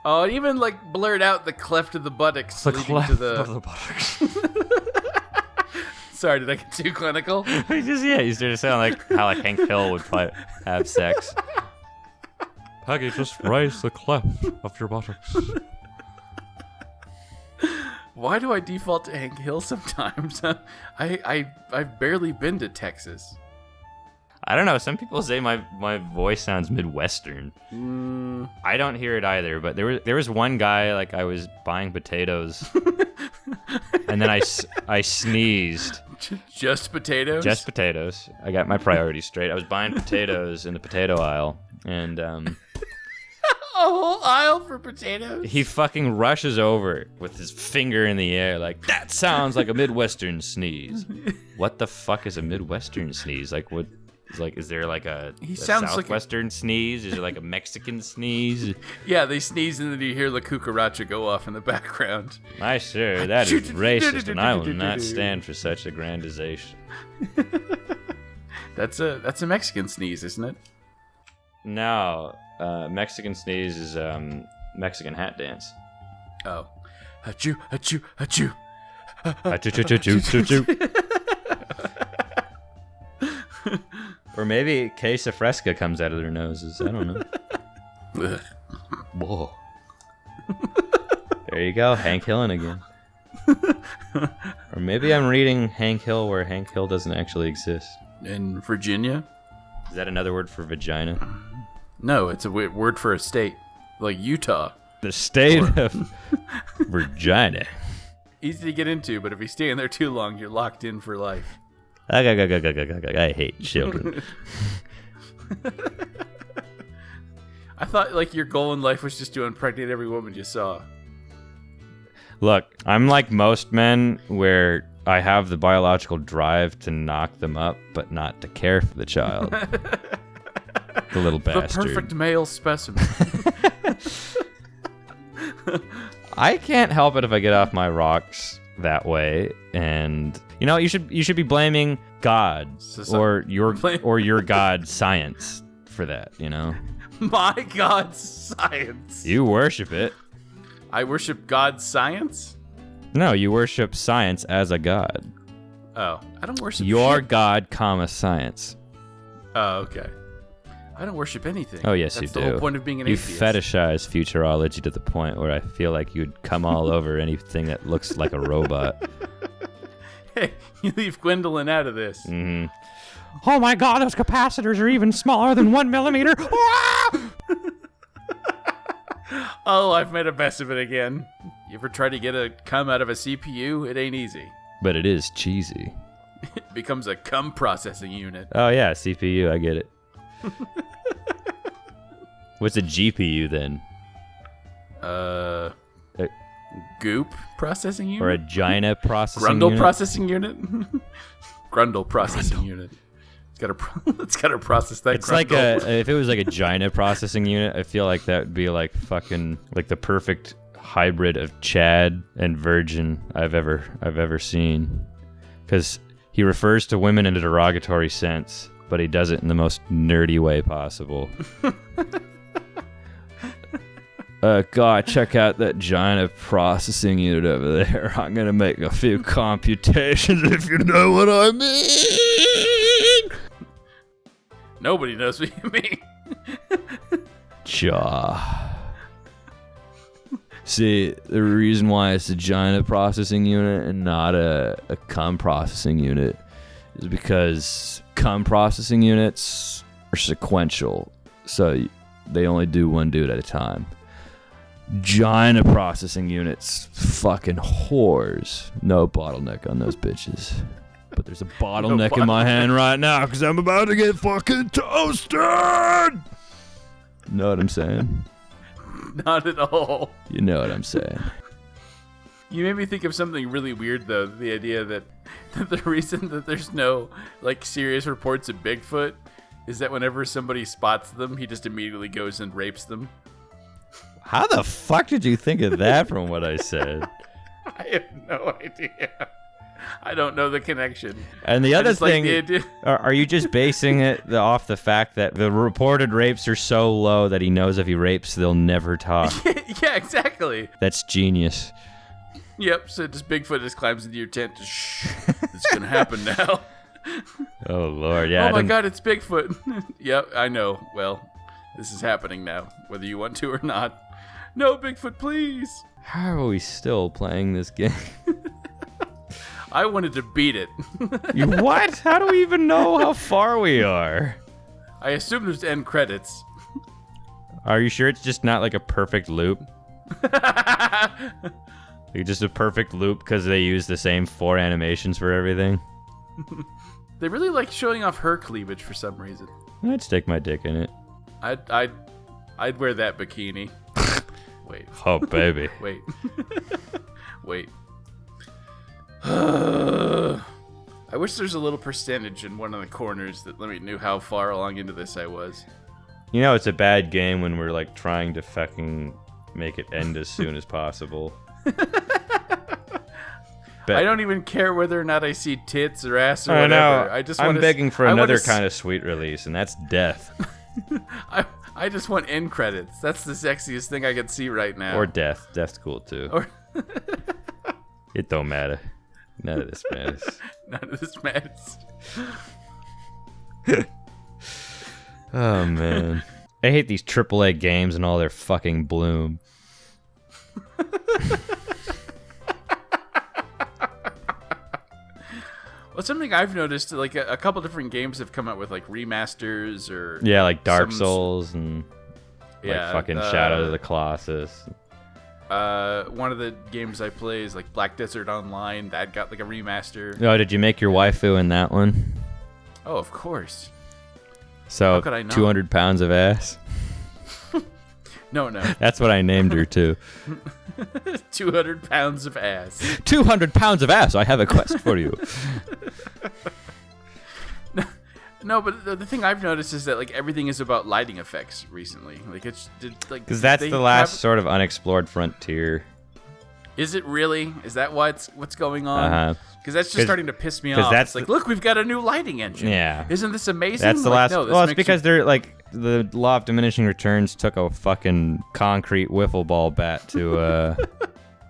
Oh, it even like blurred out the cleft of the buttocks. The leading cleft to the... of the buttocks. Sorry, did I get too clinical? You started to sound like how like Hank Hill would probably have sex. Peggy, just raise the cleft of your buttocks. Why do I default to Hank Hill sometimes? I've barely been to Texas. I don't know. Some people say my voice sounds Midwestern. I don't hear it either. But there was one guy, like I was buying potatoes, and then I sneezed. Just potatoes? Just potatoes. I got my priorities straight. I was buying potatoes in the potato aisle, and a whole aisle for potatoes? he fucking rushes over with his finger in the air, like, that sounds like a Midwestern sneeze. What the fuck is a Midwestern sneeze? Like, what? Is there like a Southwestern sneeze? Is there like a Mexican sneeze? Yeah, they sneeze and then you hear the cucaracha go off in the background. My sir, that is racist, and I will not stand for such aggrandization. That's a Mexican sneeze, isn't it? No, Mexican sneeze is Mexican hat dance. Oh, achoo, achoo, achoo, achoo. Or maybe queso fresca comes out of their noses. I don't know. Whoa. There you go, Hank Hillen again. Or maybe I'm reading Hank Hill where Hank Hill doesn't actually exist. In Virginia? Is that another word for vagina? No, it's a word for a state. Like Utah. The state of Virginia. Easy to get into, but if you stay in there too long, you're locked in for life. I hate children. I thought like your goal in life was just to impregnate every woman you saw. Look, I'm like most men where I have the biological drive to knock them up, but not to care for the child. The little bastard. The perfect male specimen. I can't help it if I get off my rocks that way, and you know, you should be blaming God or your God science for that, you know. My God science. You worship it. I worship God science? No, you worship science as a god. Oh, I don't worship your shit. God, science. Oh, okay. I don't worship anything. Oh, yes, That's you do. That's the whole point of being an atheist. You fetishize futurology to the point where I feel like you'd come all over anything that looks like a robot. Hey, you leave Gwendolyn out of this. Mm-hmm. Oh my God, those capacitors are even smaller than 1 millimeter. Oh, I've made a mess of it again. You ever try to get a cum out of a CPU? It ain't easy. But it is cheesy. It becomes a cum processing unit. Oh yeah, CPU, I get it. What's a GPU then? Goop processing unit? Or a Gina processing Grundle unit? processing unit? Grundle processing unit. It's got to process that. It's grundle. like if it was like a Gina processing unit, I feel like that would be like fucking like the perfect hybrid of Chad and Virgin I've ever seen. Because he refers to women in a derogatory sense, but he does it in the most nerdy way possible. God, check out that giant processing unit over there. I'm going to make a few computations, if you know what I mean. Nobody knows what you mean. Cha. See, the reason why it's a giant processing unit and not a cum processing unit is because cum processing units are sequential, so they only do one dude at a time. Giant processing units, fucking whores. No bottleneck on those bitches. But there's a bottleneck in my hand right now because I'm about to get fucking toasted. Know what I'm saying? Not at all. You know what I'm saying. You made me think of something really weird, though. The idea that the reason that there's no like serious reports of Bigfoot is that whenever somebody spots them, he just immediately goes and rapes them. How the fuck did you think of that from what I said? I have no idea. I don't know the connection. And the other thing, like the are you just basing it off the fact that the reported rapes are so low that he knows if he rapes, they'll never talk? Yeah, exactly. That's genius. Yep, so just Bigfoot just climbs into your tent. Shh, it's going to happen now. Oh, Lord, yeah. Oh, my God, it's Bigfoot. Yep, I know. Well, this is happening now, whether you want to or not. No, Bigfoot, please. How are we still playing this game? I wanted to beat it. You what? How do we even know how far we are? I assume there's end credits. Are you sure it's just not like a perfect loop? Like just a perfect loop because they use the same 4 animations for everything? They really like showing off her cleavage for some reason. I'd stick my dick in it. I'd wear that bikini. Wait. Oh, baby. Wait. Wait. I wish there's a little percentage in one of the corners that let me know how far along into this I was. You know it's a bad game when we're like trying to fucking make it end as soon as possible. I don't even care whether or not I see tits or ass or I whatever. know. I'm begging for another kind of sweet release, and that's death. I just want end credits. That's the sexiest thing I can see right now. Or death. Death's cool too. It don't matter. None of this matters. None of this matters. Oh, man. I hate these AAA games and all their fucking bloom. Well, something I've noticed, like a couple different games have come out with like remasters or like Dark Souls and fucking Shadow of the Colossus. One of the games I play is like Black Desert Online. That got like a remaster. Oh, did you make your waifu in that one? Oh, of course. So How could I not? 200 pounds of ass. No. That's what I named her too. 200 pounds of ass. 200 pounds of ass. I have a quest for you. No, but the thing I've noticed is that like everything is about lighting effects recently. Like it's like because that's the last sort of unexplored frontier. Is it really? Is that what's going on? Because that's just starting to piss me off. That's it's like, look, we've got a new lighting engine. Yeah. Isn't this amazing? That's the like, last. No, well, it's because they're like the law of diminishing returns took a fucking concrete wiffle ball bat to,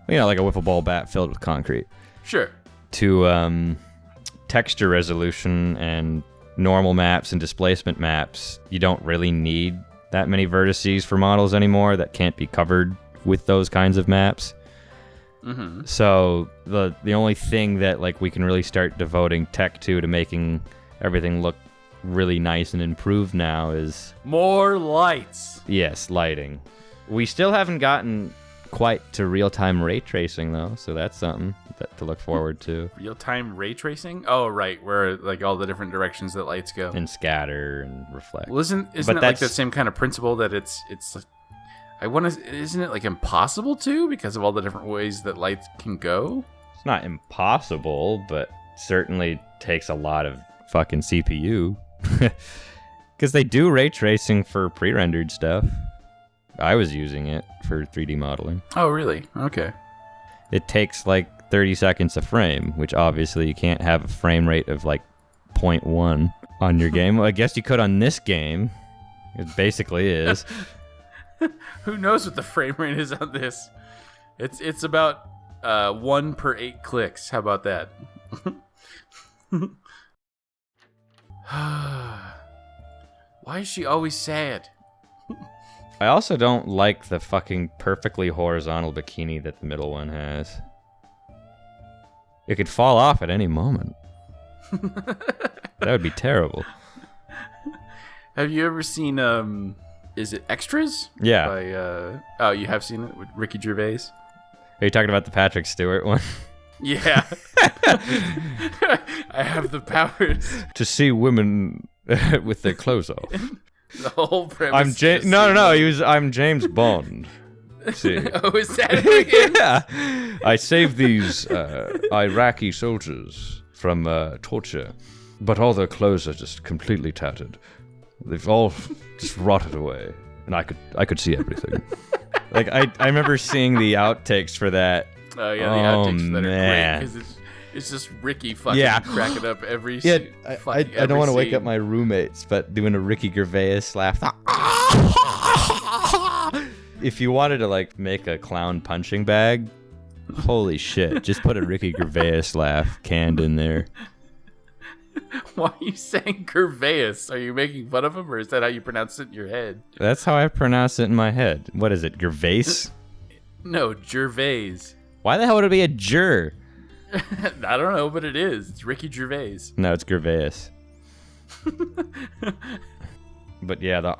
like a wiffle ball bat filled with concrete. Sure. To texture resolution and normal maps and displacement maps, you don't really need that many vertices for models anymore that can't be covered with those kinds of maps. Mm-hmm. So the only thing that like we can really start devoting tech to making everything look really nice and improved now is more lights. Yes, lighting. We still haven't gotten quite to real-time ray tracing though, so that's something to look forward to. Real-time ray tracing? Oh, right, where like all the different directions that lights go and scatter and reflect. Well, isn't it like the same kind of principle that it's isn't it like impossible to because of all the different ways that lights can go? It's not impossible, but certainly takes a lot of fucking CPU. Because they do ray tracing for pre-rendered stuff. I was using it for 3D modeling. Oh, really? Okay. It takes like 30 seconds a frame, which obviously you can't have a frame rate of like 0.1 on your game. Well, I guess you could on this game. It basically is. Who knows what the frame rate is on this? It's about 1 per 8 clicks. How about that? Why is she always sad? I also don't like the fucking perfectly horizontal bikini that the middle one has. It could fall off at any moment. That would be terrible. Have you ever seen is it Extras? Yeah. Oh, you have seen it with Ricky Gervais? Are you talking about the Patrick Stewart one? Yeah. I have the powers to see women with their clothes off. The whole premise. I'm James Bond. See. Oh, is that it again? Yeah. I saved these Iraqi soldiers from torture, but all their clothes are just completely tattered. They've all just rotted away, and I could see everything. Like I remember seeing the outtakes for that. Oh yeah, the outtakes that are great because It's just Ricky fucking cracking up every I don't want to wake up my roommates, but doing a Ricky Gervais laugh. If you wanted to like make a clown punching bag, holy shit, just put a Ricky Gervais laugh canned in there. Why are you saying Gervais? Are you making fun of him, or is that how you pronounce it in your head? That's how I pronounce it in my head. What is it, Gervais? No, Gervais. Why the hell would it be a jur? I don't know, but it is. It's Ricky Gervais. No, it's Gervais. But yeah,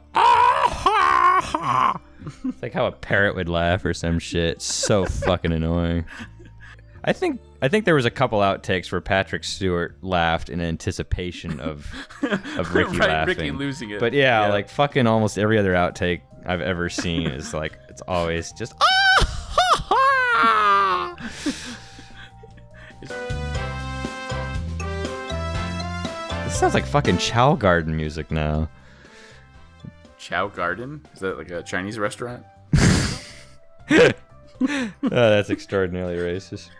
it's like how a parrot would laugh or some shit. It's so fucking annoying. I think there was a couple outtakes where Patrick Stewart laughed in anticipation of Ricky laughing. Ricky losing it. But yeah, like fucking almost every other outtake I've ever seen is like it's always just This sounds like fucking Chow Garden music now. Chow Garden? Is that like a Chinese restaurant? Oh, that's extraordinarily racist.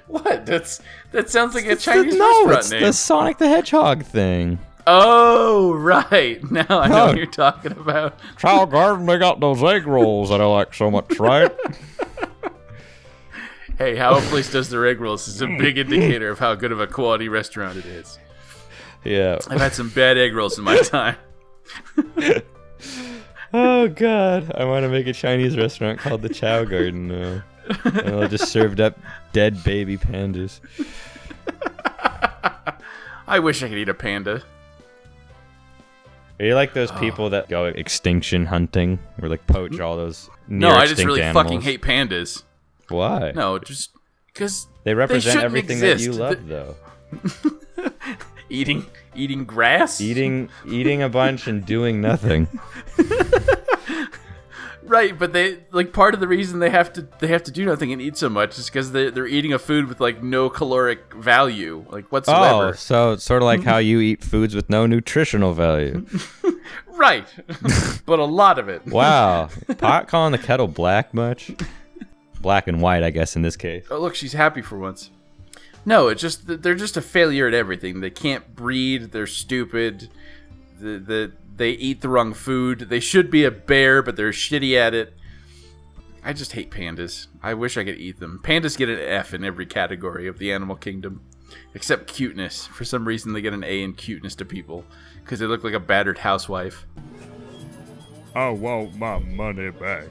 What? That sounds like a Chinese no, restaurant it's name. the Sonic the Hedgehog thing. Oh, right. Now I know what you're talking about. Chow Garden, they got those egg rolls that I like so much, right? Hey, how a place does their egg rolls is a big indicator of how good of a quality restaurant it is. Yeah. I've had some bad egg rolls in my time. Oh, God. I want to make a Chinese restaurant called the Chow Garden now. And I'll just served up dead baby pandas. I wish I could eat a panda. Are you like those people that go extinction hunting or like poach all those near No, I just extinct really animals? fucking hate pandas. Why? No, just because They represent shouldn't everything exist. that you love, though. Eating grass? Eating a bunch and doing nothing. Right, but they like part of the reason they have to do nothing and eat so much is because they're eating a food with like no caloric value, like whatsoever. Oh, so it's sort of like how you eat foods with no nutritional value. Right, but a lot of it. Wow, pot calling the kettle black much? Black and white, I guess, in this case. Oh, look, she's happy for once. No, it's just they're just a failure at everything. They can't breed. They're stupid. They eat the wrong food. They should be a bear, but they're shitty at it. I just hate pandas. I wish I could eat them. Pandas get an F in every category of the animal kingdom, except cuteness. For some reason, they get an A in cuteness to people because they look like a battered housewife. I want my money back.